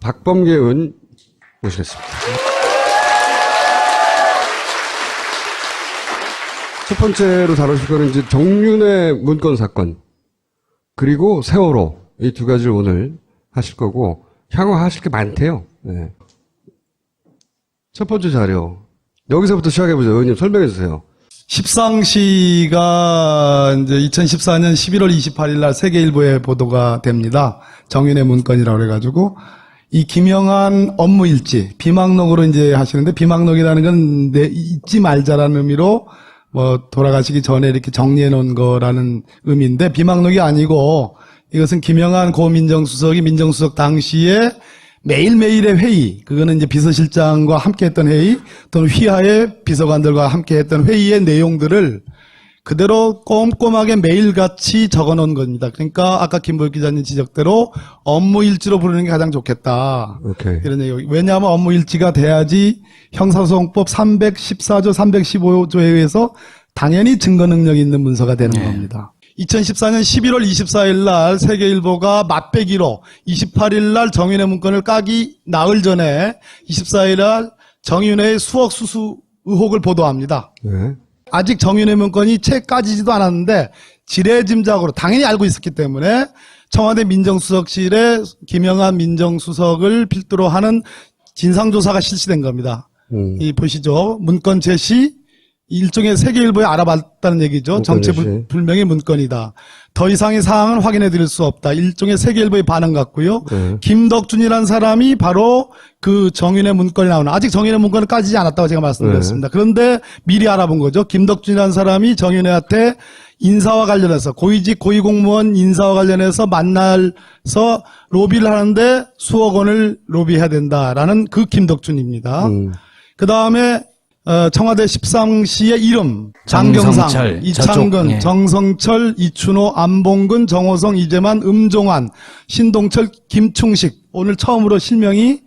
박범계 의원 모시겠습니다. 첫 번째로 다루실 거는 이제 정윤회 문건 사건, 그리고 세월호, 이 두 가지를 오늘 하실 거고, 향후 하실 게 많대요. 네. 첫 번째 자료. 여기서부터 시작해보죠. 의원님 설명해 주세요. 십상시가 이제 2014년 11월 28일 날 세계일보에 보도가 됩니다. 정윤회 문건이라고 그래가지고, 이 김영한 업무일지, 비망록으로 이제 하시는데, 비망록이라는 건 잊지 말자라는 의미로 돌아가시기 전에 이렇게 정리해 놓은 거라는 의미인데, 비망록이 아니고, 이것은 김영한 고 민정수석이 민정수석 당시에 매일매일의 회의, 그거는 이제 비서실장과 함께 했던 회의, 또는 휘하의 비서관들과 함께 했던 회의의 내용들을 그대로 꼼꼼하게 매일같이 적어 놓은 겁니다. 그러니까 아까 김보혁 기자님 지적대로 업무일지로 부르는 게 가장 좋겠다. 오케이. 이런 얘기. 왜냐하면 업무일지가 돼야지 형사소송법 314조, 315조에 의해서 당연히 증거 능력이 있는 문서가 되는 겁니다. 2014년 11월 24일 날 세계일보가 맛배기로 28일 날 정윤회 문건을 까기 나흘 전에 24일 날 정윤회의 수억 수수 의혹을 보도합니다. 네. 아직 정윤회 문건이 채 까지지도 않았는데 지레짐작으로 당연히 알고 있었기 때문에 청와대 민정수석실에 김영한 민정수석을 필두로 하는 진상조사가 실시된 겁니다. 이 보시죠. 문건 제시, 일종의 세계일보에 알아봤다는 얘기죠. 정체불명의 문건이다. 더 이상의 사항은 확인해 드릴 수 없다. 일종의 세계일보의 반응 같고요. 김덕준이라는 사람이 바로 그 정윤회 문건이 나오는, 아직 정윤회 문건은 까지지 않았다고 제가 말씀드렸습니다. 그런데 미리 알아본 거죠. 김덕준이라는 사람이 정윤회한테 인사와 관련해서, 고위직 고위공무원 인사와 관련해서 만나서 로비를 하는데 수억 원을 로비해야 된다라는 그 김덕준입니다. 그 다음에 청와대 십상시의 이름, 장경상, 이창근, 예. 정성철, 이춘호, 안봉근, 정호성, 이재만, 음종환, 신동철, 김충식, 오늘 처음으로 실명이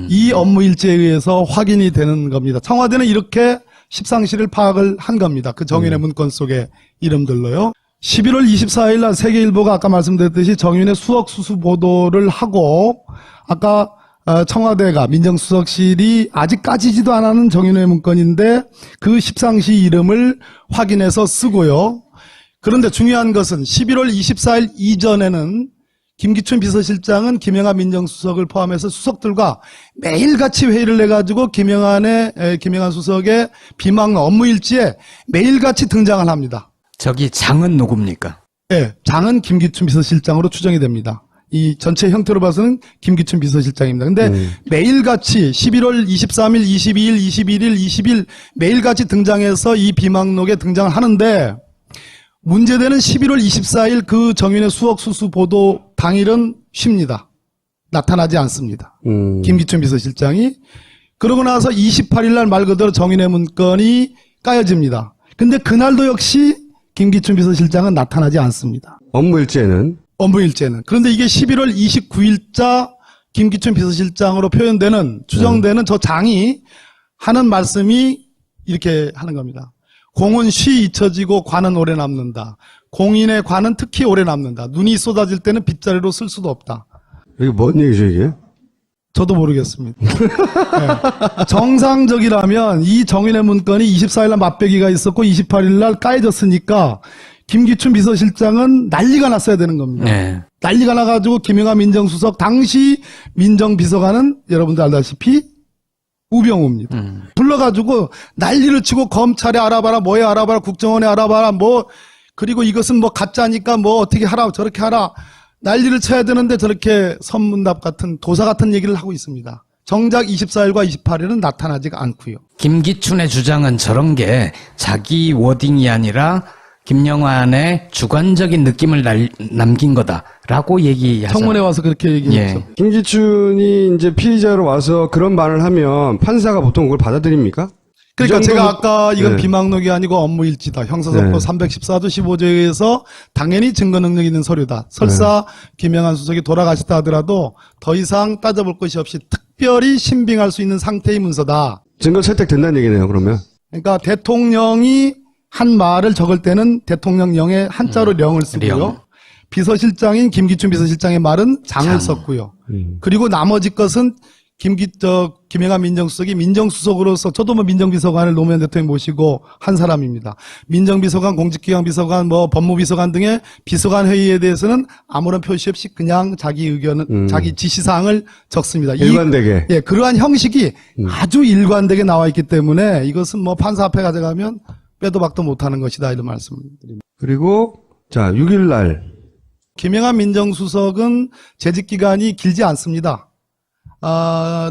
이 업무일지에 의해서 확인이 되는 겁니다. 청와대는 이렇게 십상시를 파악을 한 겁니다. 그 정윤회 문건 속의 이름들로요. 11월 24일 날 세계일보가 아까 말씀드렸듯이 정윤회 수억 수수 보도를 하고, 아까 청와대가 민정수석실이 아직 까지지도 않은 정윤회 문건인데 그 십상시 이름을 확인해서 쓰고요. 그런데 중요한 것은 11월 24일 이전에는 김기춘 비서실장은 김영한 민정수석을 포함해서 수석들과 매일같이 회의를 해가지고 김영한 수석의 비망록 업무일지에 매일같이 등장을 합니다. 저기 장은 누굽니까? 네, 장은 김기춘 비서실장으로 추정이 됩니다. 이 전체 형태로 봐서는 김기춘 비서실장입니다. 근데 매일같이 11월 23일, 22일, 21일, 20일 매일같이 등장해서 이 비망록에 등장을 하는데, 문제되는 11월 24일 그 정윤회 수억 수수 보도 당일은 쉽니다. 나타나지 않습니다. 김기춘 비서실장이. 그러고 나서 28일 날 말 그대로 정윤회 문건이 까여집니다. 근데 그날도 역시 김기춘 비서실장은 나타나지 않습니다. 업무일지에는 그런데 이게 11월 29일자 김기춘 비서실장으로 표현되는, 추정되는 저 장이 하는 말씀이 이렇게 하는 겁니다. 공은 쉬 잊혀지고 관은 오래 남는다. 공인의 관은 특히 오래 남는다. 눈이 쏟아질 때는 빗자루로 쓸 수도 없다. 이게 뭔 얘기죠, 이게? 저도 모르겠습니다. 네. 정상적이라면 이 정윤회 문건이 24일 날 맛배기가 있었고 28일 날 까여졌으니까 김기춘 비서실장은 난리가 났어야 되는 겁니다. 네. 난리가 나가지고 김영한 민정수석 당시 민정비서관은 여러분들 알다시피 우병우입니다. 불러가지고 난리를 치고 검찰에 알아봐라, 뭐에 알아봐라, 국정원에 알아봐라, 그리고 이것은 가짜니까 어떻게 하라, 저렇게 하라. 난리를 쳐야 되는데 저렇게 선문답 같은, 도사 같은 얘기를 하고 있습니다. 정작 24일과 28일은 나타나지가 않고요. 김기춘의 주장은 저런 게 자기 워딩이 아니라 김영환의 주관적인 느낌을 남긴 거다라고 얘기하잖아요. 청문회 와서 그렇게 얘기했죠. 예. 김기춘이 이제 피의자로 와서 그런 말을 하면 판사가 보통 그걸 받아들입니까? 그러니까 제가 정도면- 아까 이건 네. 비망록이 아니고 업무일지다. 형사소송법 314조 15조에 의해서 당연히 증거 능력 있는 서류다. 설사 김영한 수석이 돌아가셨다 하더라도 더 이상 따져볼 것이 없이 특별히 신빙할 수 있는 상태의 문서다. 증거 채택된다는 얘기네요, 그러면. 그러니까 대통령이 한 말을 적을 때는 대통령령에 한자로 령을 쓰고요. 령. 비서실장인 김기춘 비서실장의 말은 장을 썼고요. 그리고 나머지 것은 김영한 민정수석이 민정수석으로서 저도 뭐 민정비서관을 노무현 대통령이 모시고 한 사람입니다. 민정비서관, 공직기강비서관, 뭐 법무비서관 등의 비서관 회의에 대해서는 아무런 표시 없이 그냥 자기 의견은 자기 지시사항을 적습니다. 일관되게. 예, 그러한 형식이 아주 일관되게 나와 있기 때문에 이것은 뭐 판사 앞에 가져가면 빼도 박도 못하는 것이다 이런 말씀드립니다. 그리고 자 6일 날 김영한 민정수석은 재직 기간이 길지 않습니다.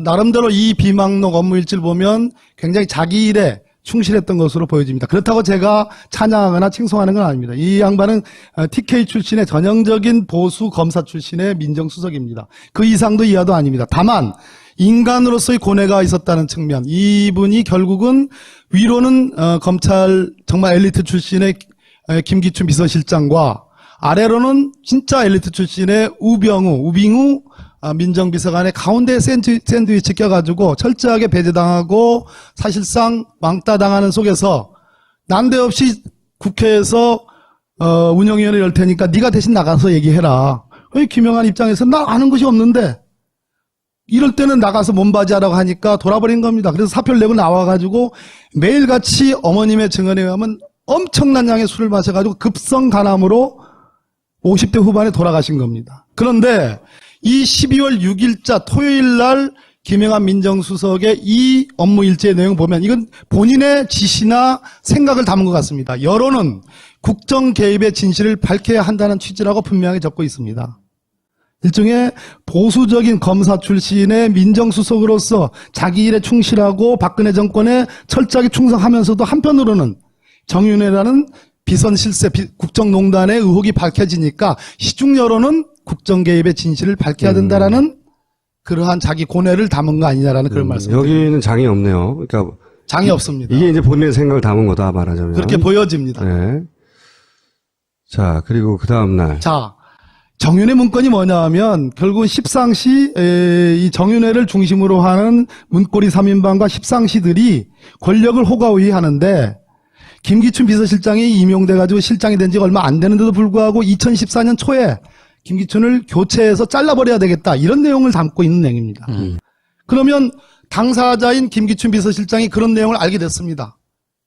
나름대로 이 비망록 업무일지를 보면 굉장히 자기 일에 충실했던 것으로 보여집니다. 그렇다고 제가 찬양하거나 칭송하는 건 아닙니다. 이 양반은 TK 출신의 전형적인 보수 검사 출신의 민정수석입니다. 그 이상도 이하도 아닙니다. 다만 인간으로서의 고뇌가 있었다는 측면, 이분이 결국은 위로는 검찰 정말 엘리트 출신의 김기춘 비서실장과 아래로는 진짜 엘리트 출신의 우빙우 민정비서관의 가운데 샌드위치 껴가지고 철저하게 배제당하고 사실상 왕따당하는 속에서 난데없이 국회에서 운영위원회 열 테니까 네가 대신 나가서 얘기해라. 김영한 입장에서 나 아는 것이 없는데 이럴 때는 나가서 몸바지하라고 하니까 돌아버린 겁니다. 그래서 사표를 내고 나와가지고 매일같이 어머님의 증언에 의하면 엄청난 양의 술을 마셔가지고 급성 간암으로 50대 후반에 돌아가신 겁니다. 그런데 이 12월 6일자 토요일 날 김영한 민정수석의 이 업무 일지의 내용 보면 이건 본인의 지시나 생각을 담은 것 같습니다. 여론은 국정 개입의 진실을 밝혀야 한다는 취지라고 분명하게 적고 있습니다. 일종의 보수적인 검사 출신의 민정수석으로서 자기 일에 충실하고 박근혜 정권에 철저하게 충성하면서도 한편으로는 정윤회라는 비선 실세 국정농단의 의혹이 밝혀지니까 시중 여론은 국정 개입의 진실을 밝혀야 된다라는 그러한 자기 고뇌를 담은 거 아니냐라는 그런 말씀입니다. 여기는 장이 없네요. 그러니까 장이 없습니다. 이게 이제 본인의 생각을 담은 거다 말하자면. 그렇게 보여집니다. 네. 자, 그리고 그 다음 날. 자, 정윤회 문건이 뭐냐 하면 결국 십상시 이 정윤회를 중심으로 하는 문고리 3인방과 십상시들이 권력을 호가호위하는데 김기춘 비서실장이 임용돼가지고 실장이 된 지가 얼마 안 되는데도 불구하고 2014년 초에 김기춘을 교체해서 잘라버려야 되겠다 이런 내용을 담고 있는 내용입니다. 그러면 당사자인 김기춘 비서실장이 그런 내용을 알게 됐습니다.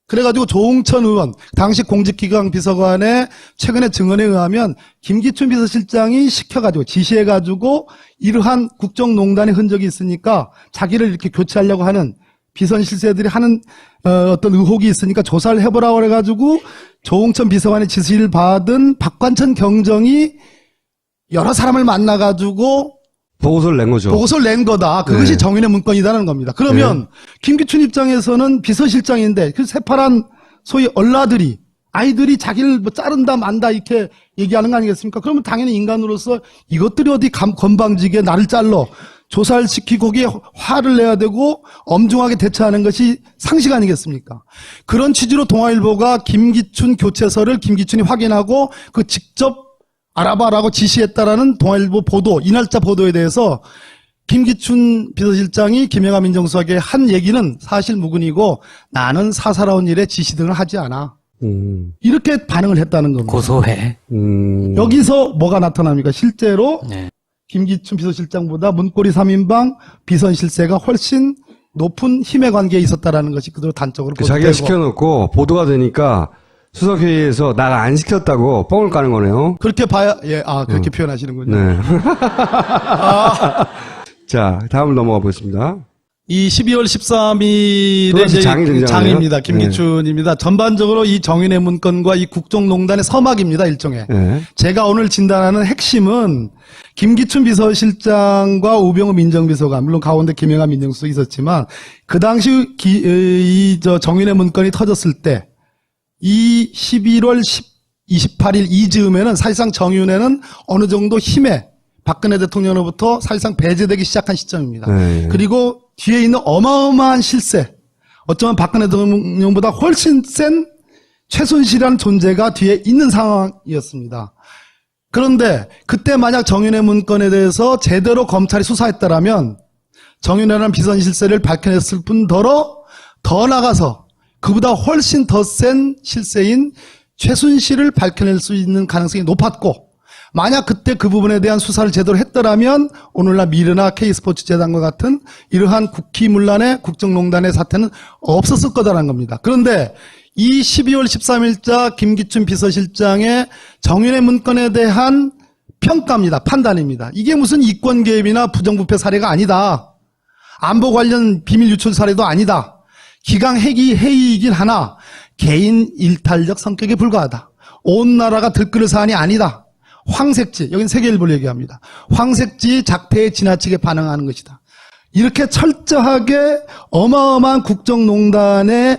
그래가지고 조홍천 의원 당시 공직기강 비서관의 최근의 증언에 의하면 김기춘 비서실장이 시켜가지고 지시해가지고 이러한 국정농단의 흔적이 있으니까 자기를 이렇게 교체하려고 하는 비선 실세들이 하는 어떤 의혹이 있으니까 조사를 해보라고 그래가지고 조홍천 비서관의 지시를 받은 박관천 경정이 여러 사람을 만나가지고 보고서를 낸 거죠. 보고서를 낸 거다. 그것이 네. 정윤의 문건이라는 겁니다. 그러면 김기춘 입장에서는 비서실장인데 그 새파란 소위 얼라들이 아이들이 자기를 뭐 자른다 만다 이렇게 얘기하는 거 아니겠습니까? 그러면 당연히 인간으로서 이것들이 어디 건방지게 나를 잘러 조사를 시키고 거기에 화를 내야 되고 엄중하게 대처하는 것이 상식 아니겠습니까? 그런 취지로 동아일보가 김기춘 교체서를 김기춘이 확인하고 그 직접 알아봐라고 지시했다라는 동아일보 보도, 이날짜 보도에 대해서 김기춘 비서실장이 김영한 민정수석에 한 얘기는 사실 무근이고 나는 사사로운 일에 지시 등을 하지 않아. 이렇게 반응을 했다는 겁니다. 고소해. 여기서 뭐가 나타납니까? 실제로 네. 김기춘 비서실장보다 문고리 3인방 비선 실세가 훨씬 높은 힘의 관계에 있었다라는 것이 그대로 단적으로 자기가 보도되고 시켜놓고 보도가 되니까 수석회의에서 나가 안 시켰다고 뻥을 까는 거네요. 그렇게 봐야 그렇게 표현하시는군요. 네. 자, 다음 넘어가 보겠습니다. 이 12월 13일에 또다시 장이 등장하네요. 장입니다. 김기춘입니다. 전반적으로 이 정윤회 문건과 이 국정농단의 서막입니다. 일종의. 네. 제가 오늘 진단하는 핵심은 김기춘 비서실장과 우병우 민정비서관, 물론 가운데 김영한 민정수석이 있었지만 그 당시 정윤회 문건이 터졌을 때 이 11월 28일 이즈음에는 사실상 정윤회는 어느 정도 힘에 박근혜 대통령으로부터 사실상 배제되기 시작한 시점입니다. 네. 그리고 뒤에 있는 어마어마한 실세, 어쩌면 박근혜 대통령보다 훨씬 센 최순실이라는 존재가 뒤에 있는 상황이었습니다. 그런데 그때 만약 정윤회 문건에 대해서 제대로 검찰이 수사했다라면 정윤회라는 비선 실세를 밝혀냈을 뿐더러 더 나가서 그보다 훨씬 더 센 실세인 최순실을 밝혀낼 수 있는 가능성이 높았고 만약 그때 그 부분에 대한 수사를 제대로 했더라면 오늘날 미르나 K스포츠재단과 같은 이러한 국기문란의 국정농단의 사태는 없었을 거다라는 겁니다. 그런데 이 12월 13일자 김기춘 비서실장의 정윤회 문건에 대한 평가입니다. 판단입니다. 이게 무슨 이권 개입이나 부정부패 사례가 아니다. 안보 관련 비밀 유출 사례도 아니다. 기강 회의이긴 하나 개인 일탈적 성격에 불과하다. 온 나라가 들끓을 사안이 아니다. 황색지, 여긴 세계일보를 얘기합니다. 황색지 작태에 지나치게 반응하는 것이다. 이렇게 철저하게 어마어마한 국정농단의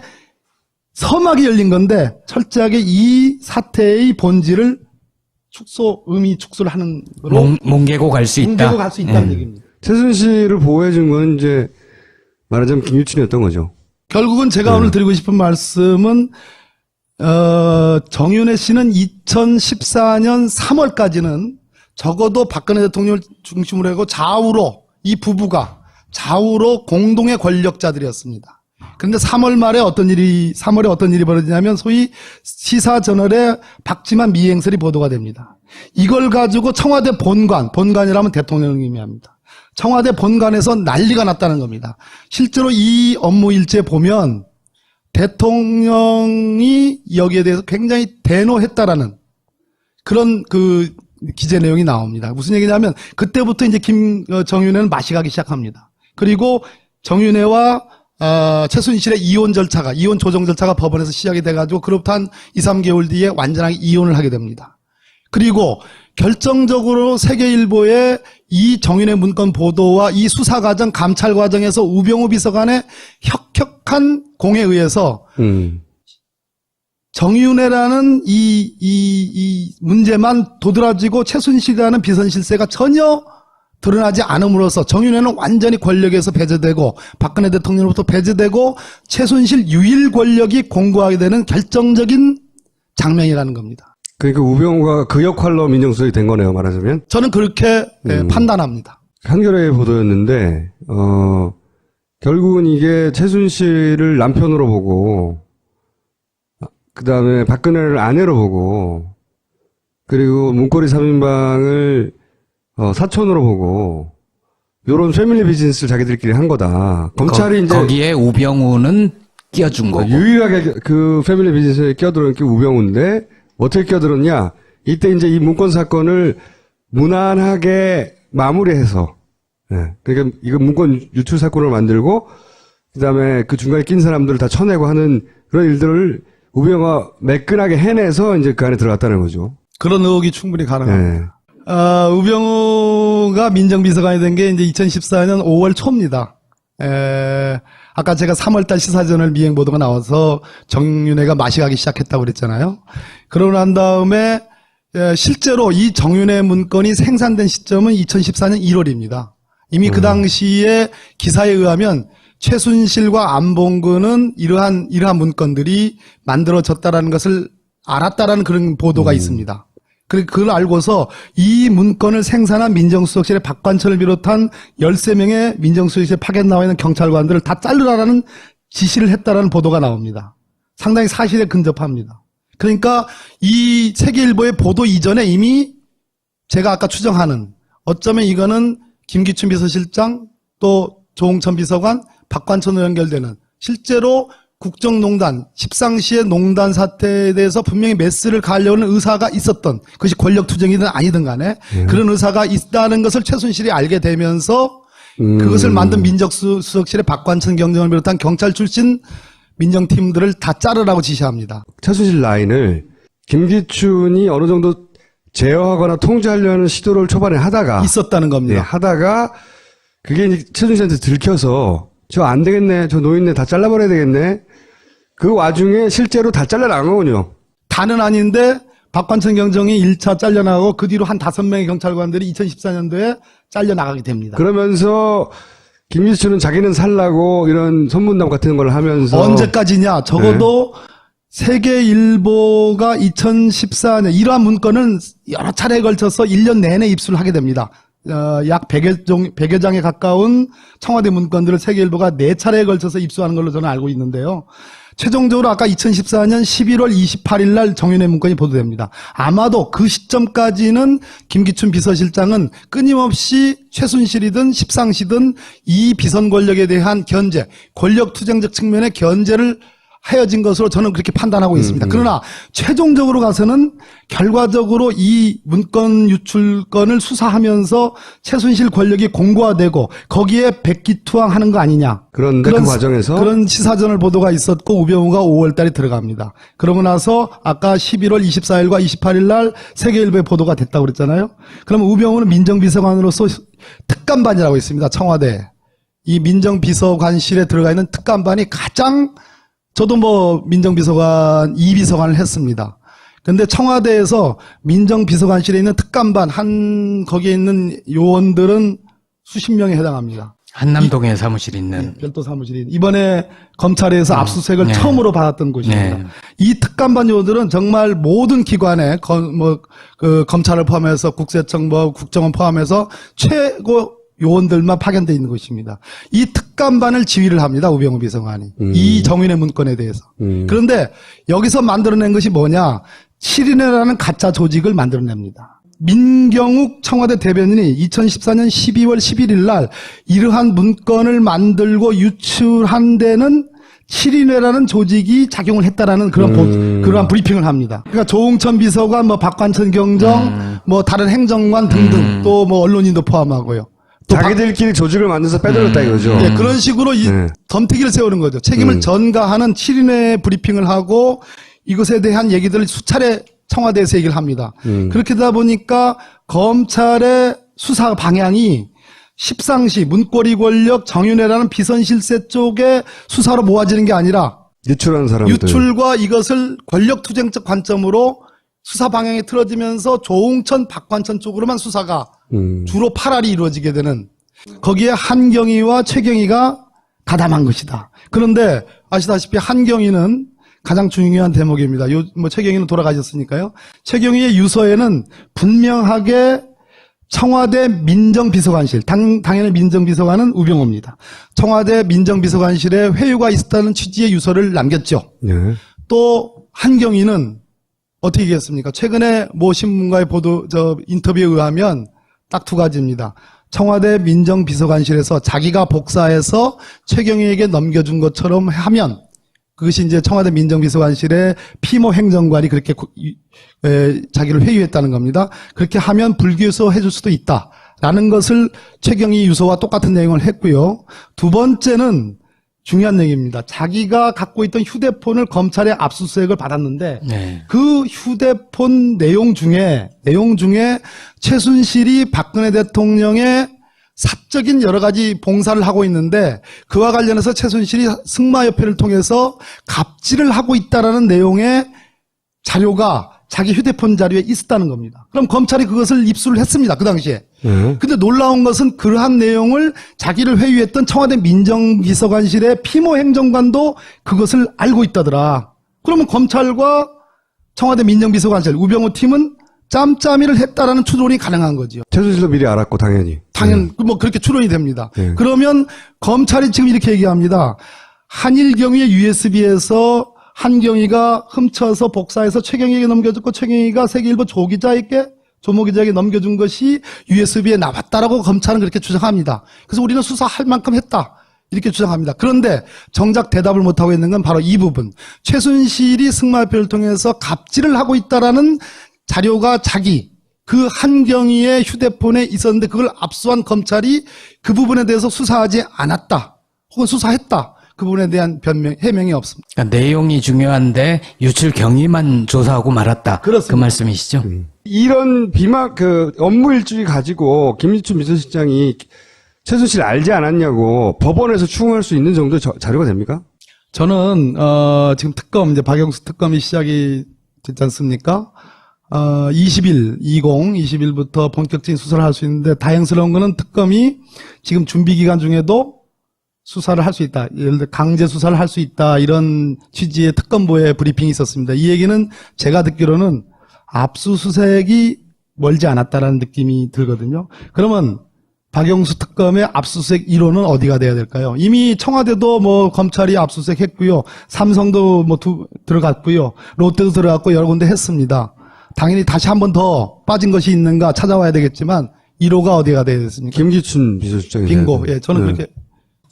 서막이 열린 건데 철저하게 이 사태의 본질을 의미 축소를 하는 거로 뭉개고 갈 수 있다. 뭉개고 갈 수 있다는 얘기입니다. 최순실을 보호해준 건 이제 말하자면 김유춘이었던 거죠. 결국은 제가 오늘 드리고 싶은 말씀은 정윤회 씨는 2014년 3월까지는 적어도 박근혜 대통령을 중심으로 하고 좌우로 이 부부가 좌우로 공동의 권력자들이었습니다. 그런데 3월에 어떤 일이 벌어지냐면 소위 시사저널에 박지만 미행설이 보도가 됩니다. 이걸 가지고 청와대 본관이라면 대통령을 의미합니다. 청와대 본관에서 난리가 났다는 겁니다. 실제로 이 업무 일지에 보면 대통령이 여기에 대해서 굉장히 대노했다라는 그런 그 기재 내용이 나옵니다. 무슨 얘기냐면 그때부터 이제 정윤회는 맛이 가기 시작합니다. 그리고 정윤회와 최순실의 이혼 조정 절차가 법원에서 시작이 돼가지고 그로부터 한 2, 3개월 뒤에 완전하게 이혼을 하게 됩니다. 그리고 결정적으로 세계일보의 이 정윤회 문건 보도와 이 수사 과정, 감찰 과정에서 우병우 비서관의 혁혁한 공에 의해서 정윤회라는 이 문제만 도드라지고 최순실이라는 비선실세가 전혀 드러나지 않음으로써 정윤회는 완전히 권력에서 배제되고 박근혜 대통령으로부터 배제되고 최순실 유일 권력이 공고하게 되는 결정적인 장면이라는 겁니다. 그러니까 우병우가 그 역할로 민정수석이 된 거네요, 말하자면. 저는 그렇게 판단합니다. 한겨레 보도였는데, 결국은 이게 최순실을 남편으로 보고, 그 다음에 박근혜를 아내로 보고, 그리고 문고리 3인방을 사촌으로 보고, 요런 패밀리 비즈니스를 자기들끼리 한 거다. 검찰이 이제. 거기에 우병우는 끼어준 거고. 유일하게 그 패밀리 비즈니스에 끼어들은 게 우병우인데, 어떻게 끼어들었냐? 이때 이제 이 문건 사건을 무난하게 마무리해서, 그러니까 이거 문건 유출 사건을 만들고, 그 다음에 그 중간에 낀 사람들을 다 쳐내고 하는 그런 일들을 우병우가 매끈하게 해내서 이제 그 안에 들어갔다는 거죠. 그런 의혹이 충분히 가능합니다. 우병우가 민정비서관이 된 게 이제 2014년 5월 초입니다. 아까 제가 3월달 시사저널 미행 보도가 나와서 정윤회가 맛이 가기 시작했다고 그랬잖아요. 그러고 난 다음에 실제로 이 정윤회 문건이 생산된 시점은 2014년 1월입니다. 이미 그 당시에 기사에 의하면 최순실과 안봉근은 이러한 문건들이 만들어졌다라는 것을 알았다라는 그런 보도가 있습니다. 그걸 알고서 이 문건을 생산한 민정수석실의 박관철을 비롯한 13명의 민정수석실에 파견 나와 있는 경찰관들을 다 자르라라는 지시를 했다라는 보도가 나옵니다. 상당히 사실에 근접합니다. 그러니까 이 세계일보의 보도 이전에 이미 제가 아까 추정하는 어쩌면 이거는 김기춘 비서실장 또 조홍천 비서관 박관철로 연결되는 실제로 국정농단, 십상시의 농단 사태에 대해서 분명히 메스를 가려는 의사가 있었던 그것이 권력투쟁이든 아니든 간에 그런 의사가 있다는 것을 최순실이 알게 되면서 그것을 만든 민정수석실의 박관천 경정을 비롯한 경찰 출신 민정팀들을 다 자르라고 지시합니다. 최순실 라인을 김기춘이 어느 정도 제어하거나 통제하려는 시도를 초반에 하다가 있었다는 겁니다. 하다가 그게 이제 최순실한테 들켜서 저 안 되겠네, 저 노인네 다 잘라버려야 되겠네. 그 와중에 실제로 다 잘려나간 거군요. 다는 아닌데 박관천 경정이 1차 잘려나가고 그 뒤로 한 5명의 경찰관들이 2014년도에 잘려나가게 됩니다. 그러면서 김기춘은 자기는 살라고 이런 선문담 같은 걸 하면서 언제까지냐? 적어도 세계일보가 2014년 이러한 문건은 여러 차례에 걸쳐서 1년 내내 입수를 하게 됩니다. 약 100여 장에 가까운 청와대 문건들을 세계일보가 4차례에 걸쳐서 입수하는 걸로 저는 알고 있는데요. 최종적으로 아까 2014년 11월 28일 날 정윤회 문건이 보도됩니다. 아마도 그 시점까지는 김기춘 비서실장은 끊임없이 최순실이든 십상시든 이 비선 권력에 대한 견제, 권력투쟁적 측면의 견제를 하여진 것으로 저는 그렇게 판단하고 있습니다. 그러나 최종적으로 가서는 결과적으로 이 문건 유출건을 수사하면서 최순실 권력이 공고화되고 거기에 백기투항하는 거 아니냐. 그런데 그 과정에서 그런 시사저널 보도가 있었고 우병우가 5월 달에 들어갑니다. 그러고 나서 아까 11월 24일과 28일 날 세계일보에 보도가 됐다고 그랬잖아요. 그러면 우병우는 민정비서관으로서 특감반이라고 있습니다. 청와대. 이 민정비서관실에 들어가 있는 특감반이 가장 저도 뭐 민정비서관 2비서관을 했습니다. 근데 청와대에서 민정비서관실에 있는 특감반 거기에 있는 요원들은 수십 명에 해당합니다. 한남동에 사무실 있는. 별도 사무실이 이번에 검찰에서 압수수색을 네. 처음으로 받았던 곳입니다. 네. 이 특감반 요원들은 정말 모든 기관에 검찰을 포함해서 국세청 국정원 포함해서 최고 요원들만 파견되어 있는 것입니다. 이 특감반을 지휘를 합니다. 우병우 비서관이. 이 정윤회 문건에 대해서. 그런데 여기서 만들어낸 것이 뭐냐. 7인회라는 가짜 조직을 만들어냅니다. 민경욱 청와대 대변인이 2014년 12월 11일 날 이러한 문건을 만들고 유출한 데는 7인회라는 조직이 작용을 했다라는 그러한 브리핑을 합니다. 그러니까 조홍천 비서관, 박관천 경정, 다른 행정관 등등 또 언론인도 포함하고요. 자기들끼리 조직을 만들어서 빼돌렸다 이거죠. 네, 그런 식으로 덤태기를 세우는 거죠. 책임을 전가하는 7인회 브리핑을 하고 이것에 대한 얘기들을 수차례 청와대에서 얘기를 합니다. 그렇게 되다 보니까 검찰의 수사 방향이 십상시 문고리 권력 정윤회라는 비선실세 쪽에 수사로 모아지는 게 아니라 유출한 사람들. 유출과 이것을 권력투쟁적 관점으로 수사 방향이 틀어지면서 조홍천, 박관천 쪽으로만 수사가 주로 팔알이 이루어지게 되는 거기에 한경희와 최경희가 가담한 것이다. 그런데 아시다시피 한경희는 가장 중요한 대목입니다. 최경희는 돌아가셨으니까요. 최경희의 유서에는 분명하게 청와대 민정비서관실, 당연히 민정비서관은 우병우입니다. 청와대 민정비서관실에 회유가 있었다는 취지의 유서를 남겼죠. 네. 또 한경희는 어떻게 얘기했습니까? 최근에 모 신문과의 인터뷰에 의하면 딱 두 가지입니다. 청와대 민정비서관실에서 자기가 복사해서 최경희에게 넘겨준 것처럼 하면 그것이 이제 청와대 민정비서관실의 피모 행정관이 그렇게 자기를 회유했다는 겁니다. 그렇게 하면 불기소 해줄 수도 있다라는 것을 최경희 유서와 똑같은 내용을 했고요. 두 번째는 중요한 얘기입니다. 자기가 갖고 있던 휴대폰을 검찰의 압수수색을 받았는데 네. 그 휴대폰 내용 중에 최순실이 박근혜 대통령의 사적인 여러 가지 봉사를 하고 있는데 그와 관련해서 최순실이 승마협회를 통해서 갑질을 하고 있다라는 내용의 자료가 자기 휴대폰 자료에 있었다는 겁니다. 그럼 검찰이 그것을 입수를 했습니다. 그 당시에. 근데 놀라운 것은 그러한 내용을 자기를 회유했던 청와대 민정비서관실의 피모 행정관도 그것을 알고 있다더라. 그러면 검찰과 청와대 민정비서관실 우병우 팀은 짬짬이를 했다라는 추론이 가능한 거죠. 최순실도 미리 알았고 당연히. 그렇게 추론이 됩니다. 네. 그러면 검찰이 지금 이렇게 얘기합니다. 한일경위의 USB에서 한경희가 훔쳐서 복사해서 최경희에게 넘겨줬고 최경희가 세계일보 조 기자에게 넘겨준 것이 USB에 나왔다라고 검찰은 그렇게 주장합니다. 그래서 우리는 수사할 만큼 했다. 이렇게 주장합니다. 그런데 정작 대답을 못하고 있는 건 바로 이 부분. 최순실이 승마협회를 통해서 갑질을 하고 있다라는 자료가 그 한경희의 휴대폰에 있었는데 그걸 압수한 검찰이 그 부분에 대해서 수사하지 않았다. 혹은 수사했다. 그 부분에 대한 해명이 없습니다. 그러니까 내용이 중요한데 유출 경위만 조사하고 말았다. 그렇습니다. 그 말씀이시죠? 이런 업무 일주일 가지고 김기춘 비서실장이 최순실 알지 않았냐고 법원에서 추궁할 수 있는 정도의 자료가 됩니까? 저는 지금 이제 박영수 특검이 시작이 됐지 않습니까? 20일부터 본격적인 수사를 할 수 있는데 다행스러운 거는 특검이 지금 준비 기간 중에도 수사를 할 수 있다. 예를 들어 강제 수사를 할 수 있다. 이런 취지의 특검보의 브리핑이 있었습니다. 이 얘기는 제가 듣기로는 압수수색이 멀지 않았다라는 느낌이 들거든요. 그러면 박영수 특검의 압수수색 1호는 어디가 돼야 될까요? 이미 청와대도 뭐 검찰이 압수수색 했고요. 삼성도 뭐 들어갔고요. 롯데도 들어갔고 여러 군데 했습니다. 당연히 다시 한 번 더 빠진 것이 있는가 찾아와야 되겠지만 1호가 어디가 돼야 되겠습니까? 김기춘 비서실장이. 빙고. 예, 저는 그렇게.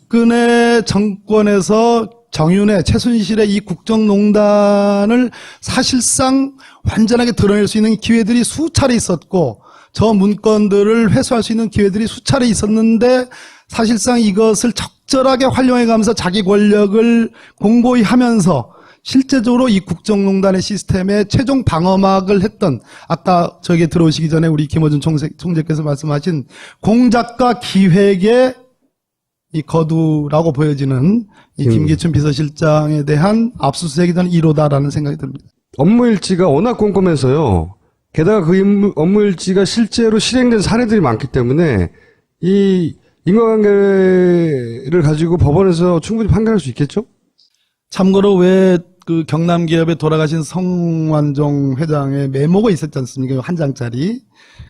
박근혜 정권에서 정윤회, 최순실의 이 국정농단을 사실상 완전하게 드러낼 수 있는 기회들이 수차례 있었고 저 문건들을 회수할 수 있는 기회들이 수차례 있었는데 사실상 이것을 적절하게 활용해가면서 자기 권력을 공고히 하면서 실제적으로 이 국정농단의 시스템에 최종 방어막을 했던 아까 저에게 들어오시기 전에 우리 김어준 총재께서 말씀하신 공작과 기획의 이 거두라고 보여지는 이 김기춘 비서실장에 대한 압수수색이 저는 1호다라는 생각이 듭니다. 업무 일지가 워낙 꼼꼼해서요. 게다가 그 업무 일지가 실제로 실행된 사례들이 많기 때문에 이 인과관계를 가지고 법원에서 충분히 판결할 수 있겠죠? 참고로 왜 그 경남 기업에 돌아가신 성완종 회장의 메모가 있었지 않습니까? 한 장짜리.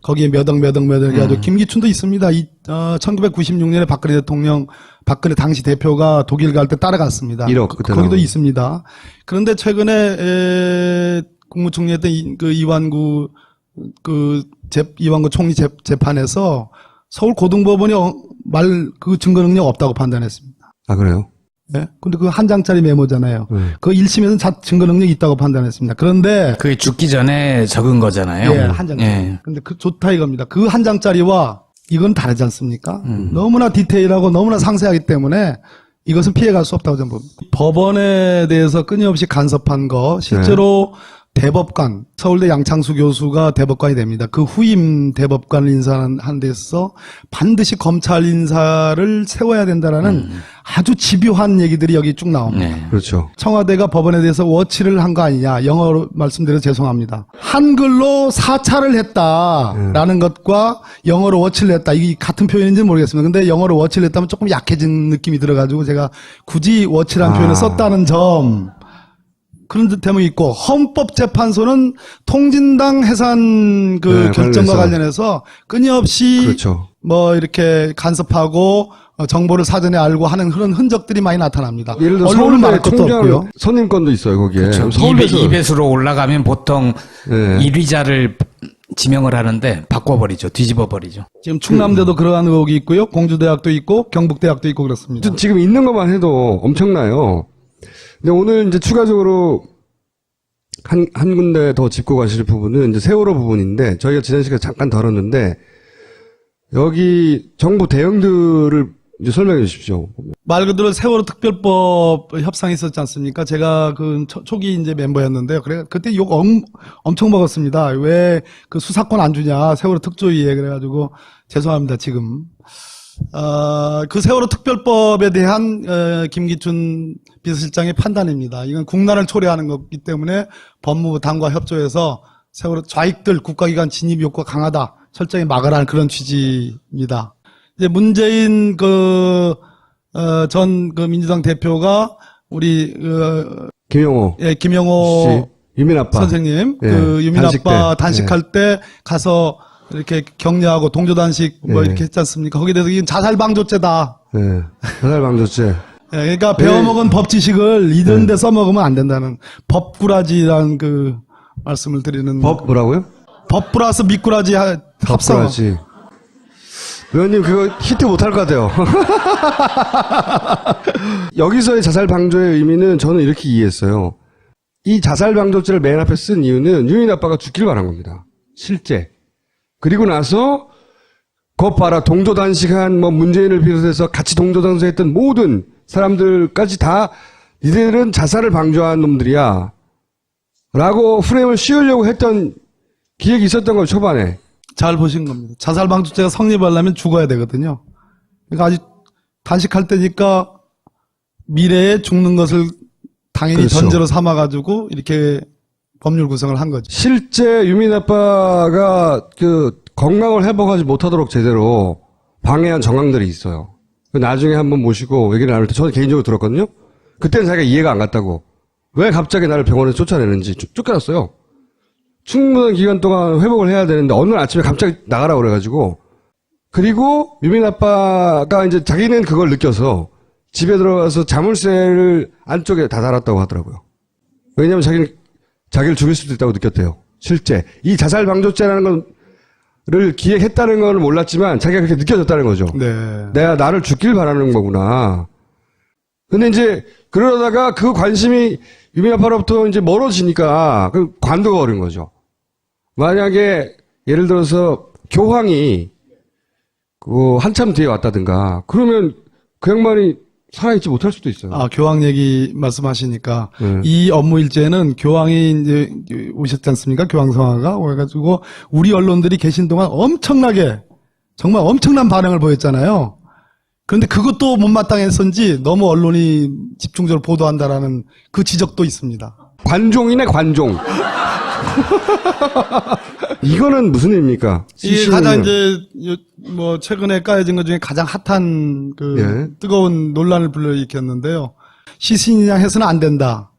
거기에 몇 억 해가지고 김기춘도 있습니다. 1996년에 박근혜 대통령, 박근혜 당시 대표가 독일 갈 때 따라갔습니다. 1억 그때 거기도 나오고. 있습니다. 그런데 최근에 국무총리였던 이완구 총리 재판에서 서울 고등법원이 그 증거 능력 없다고 판단했습니다. 아, 그래요? 예? 근데 그 한 장짜리 메모잖아요. 그 1심에서는 증거 능력이 있다고 판단했습니다. 그런데 그게 죽기 전에 적은 거잖아요. 예, 한 장짜리. 예. 근데 그 좋다 이겁니다. 그 한 장짜리와 이건 다르지 않습니까? 너무나 디테일하고 너무나 상세하기 때문에 이것은 피해갈 수 없다고 저는 봅니다. 법원에 대해서 끊임없이 간섭한 거 실제로 대법관, 서울대 양창수 교수가 대법관이 됩니다. 그 후임 대법관을 인사한 데서 반드시 검찰 인사를 세워야 된다라는 아주 집요한 얘기들이 여기 쭉 나옵니다. 네. 그렇죠. 청와대가 법원에 대해서 워치를 한 거 아니냐. 영어로 말씀드려서 죄송합니다. 한글로 사찰을 했다라는 것과 영어로 워치를 했다. 이게 같은 표현인지는 모르겠습니다. 근데 영어로 워치를 했다면 조금 약해진 느낌이 들어가지고 제가 굳이 워치라는 표현을 썼다는 점. 그런 듯함이 있고 헌법재판소는 통진당 해산 결정과 관련해서 끊임없이 그렇죠. 뭐 이렇게 간섭하고 정보를 사전에 알고 하는 그런 흔적들이 많이 나타납니다. 예를 들어 언론은 서울대 말할 것도 총장 없고요. 선임권도 있어요, 거기에. 그렇죠. 서울대에서 2배수로 올라가면 보통 네. 1위자를 지명을 하는데 바꿔버리죠. 뒤집어버리죠. 지금 충남대도 그러한 의혹이 있고요. 공주대학도 있고 경북대학도 있고 그렇습니다. 지금 있는 것만 해도 엄청나요. 근데 오늘 이제 추가적으로 한 군데 더 짚고 가실 부분은 이제 세월호 부분인데 저희가 지난 시간에 잠깐 다뤘는데 여기 정부 대응들을 이제 설명해 주십시오. 말 그대로 세월호 특별법 협상이 있었지 않습니까? 제가 그 초기 이제 멤버였는데요. 그래 그때 욕 엄청 먹었습니다. 왜 그 수사권 안 주냐? 세월호 특조위에 그래가지고 죄송합니다. 지금 그 세월호 특별법에 대한 김기춘 비서실장의 판단입니다. 이건 국난을 초래하는 거기 때문에 법무부 당과 협조해서 세월호 좌익들 국가기관 진입 욕구가 강하다. 철저히 막으라는 그런 취지입니다. 이제 문재인 전 민주당 대표가 우리 김영호 김영호 씨, 유민 아빠 선생님 예, 유민 단식 아빠 때. 단식할 때 가서 이렇게 격려하고 동조 단식 뭐 예. 이렇게 했지 않습니까? 거기에 대해서 이건 자살 방조죄다. 예. 자살방조죄. 그러니까 배워먹은 법 지식을 이런 데 써먹으면 안 된다는 법꾸라지라는 그 말씀을 드리는. 법 뭐라고요? 법 플러스 미꾸라지 합성. 법꾸라지. 의원님 그거 히트 못할 것 같아요. 여기서의 자살방조의 의미는 저는 이렇게 이해했어요. 이 자살방조죄를 맨 앞에 쓴 이유는 유민 아빠가 죽기를 바란 겁니다. 실제. 그리고 나서 거 봐라 동조단식한 뭐 문재인을 비롯해서 같이 동조단식했던 모든 사람들까지 다 니들은 자살을 방조한 놈들이야 라고 프레임을 씌우려고 했던 기획이 있었던 거예요. 초반에. 잘 보신 겁니다. 자살 방조죄가 성립하려면 죽어야 되거든요. 그러니까 아직 단식할 때니까 미래에 죽는 것을 당연히 그렇죠. 전제로 삼아가지고 이렇게 법률 구성을 한 거죠. 실제 유민 아빠가 그 건강을 회복하지 못하도록 제대로 방해한 정황들이 있어요. 나중에 한번 모시고 얘기를 나눌 때 저는 개인적으로 들었거든요. 그때는 자기가 이해가 안 갔다고. 왜 갑자기 나를 병원에 쫓아내는지 쫓겨났어요. 충분한 기간 동안 회복을 해야 되는데 어느 날 아침에 갑자기 나가라고 그래가지고 그리고 유민 아빠가 이제 자기는 그걸 느껴서 집에 들어가서 자물쇠를 안쪽에 다 달았다고 하더라고요. 왜냐하면 자기를 죽일 수도 있다고 느꼈대요. 실제 이 자살 방조죄라는 거를 기획했다는 건 몰랐지만 자기가 그렇게 느껴졌다는 거죠. 네. 내가 나를 죽길 바라는 거구나. 근데 이제 그러다가 그 관심이 유민 아빠로부터 이제 멀어지니까 그 관두가 버린 거죠. 만약에 예를 들어서 교황이 그 한참 뒤에 왔다든가 그러면 그 양반이 살아있지 못할 수도 있어요. 아, 교황 얘기 말씀하시니까 네. 이 업무 일제는 교황이 이제 오셨지 않습니까? 교황성화가 오해가지고 우리 언론들이 계신 동안 엄청나게 정말 엄청난 반응을 보였잖아요. 그런데 그것도 못마땅해서인지 너무 언론이 집중적으로 보도한다라는 그 지적도 있습니다. 관종이네 관종. 이거는 무슨 일입니까? 이게 가장 이제 뭐 최근에 까여진 것 중에 가장 핫한 그 예. 뜨거운 논란을 불러일으켰는데요. 시신이냐 해서는 안 된다.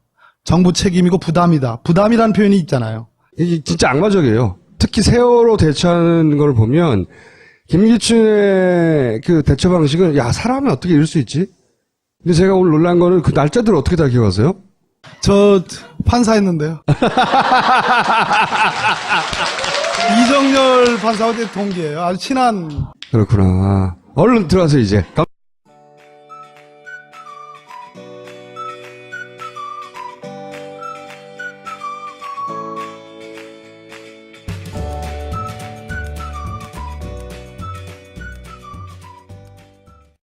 정부 책임이고 부담이다. 부담이라는 표현이 있잖아요. 이게 진짜 악마적이에요. 특히 세월호 대처하는 걸 보면 김기춘의 그 대처 방식은 야 사람이 어떻게 이럴 수 있지? 근데 제가 오늘 놀란 거는 그 날짜들을 어떻게 다 기억하세요? 저 판사했는데요. 이정열 판사와 제 동기예요. 아주 친한. 그렇구나. 얼른 들어가서 이제.